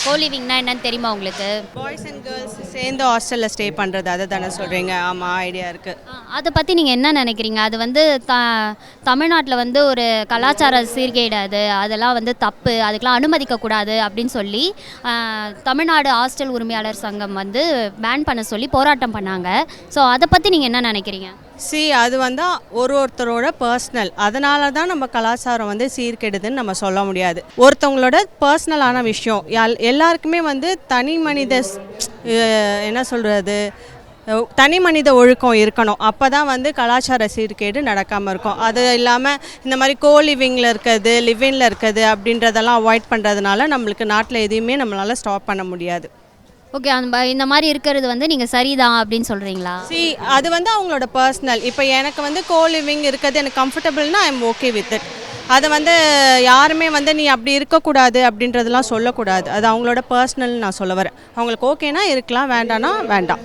கோலிவிங்னா என்னன்னு தெரியுமா உங்களுக்கு? பாய்ஸ் அண்ட் கேர்ள்ஸ் சேர்ந்து ஹாஸ்டலில் ஸ்டே பண்ணுறது அதை தானே சொல்கிறீங்க? ஆமாம், ஐடியா இருக்குது. அதை பற்றி நீங்கள் என்ன நினைக்கிறீங்க? அது வந்து தமிழ்நாட்டில் வந்து ஒரு கலாச்சார சீர்கேடு, அதெல்லாம் வந்து தப்பு, அதுக்கெலாம் அனுமதிக்கக்கூடாது அப்படின்னு சொல்லி தமிழ்நாடு ஹாஸ்டல் உரிமையாளர் சங்கம் வந்து பேன் பண்ண சொல்லி போராட்டம் பண்ணாங்க. ஸோ அதை பற்றி நீங்கள் என்ன நினைக்கிறீங்க? அது வந்து ஒருத்தரோட பர்சனல், அதனால தான் நம்ம கலாச்சாரம் வந்து சீர்கெடுதுன்னு நம்ம சொல்ல முடியாது. ஒருத்தவங்களோட பர்சனலான விஷயம். எல்லாருக்குமே வந்து தனி மனித என்ன சொல்கிறது, தனி மனித ஒழுக்கம் இருக்கணும். அப்போ தான் வந்து கலாச்சார சீர்கேடு நடக்காமல் இருக்கும். அது இல்லாமல் இந்த மாதிரி லிவிங்கில் இருக்கிறது, லிவிங்கில் இருக்கிறது அப்படின்றதெல்லாம் அவாய்ட் பண்ணுறதுனால நம்மளுக்கு நாட்டில் எதையுமே நம்மளால் ஸ்டாப் பண்ண முடியாது. ஓகே, இந்த மாதிரி இருக்கிறது வந்து நீங்கள் சரிதான் அப்படின்னு சொல்கிறீங்களா? அது வந்து அவங்களோட பர்சனல். இப்போ எனக்கு வந்து லிவிங் இருக்கிறது எனக்கு கம்ஃபர்டபுள்னா I am okay with it. அதை வந்து யாருமே வந்து நீ அப்படி இருக்கக்கூடாது அப்படின்றதெல்லாம் சொல்லக்கூடாது. அது அவங்களோட பர்சனல் நான் சொல்ல வரேன். அவங்களுக்கு ஓகேனா இருக்கலாம், வேண்டானா வேண்டாம்.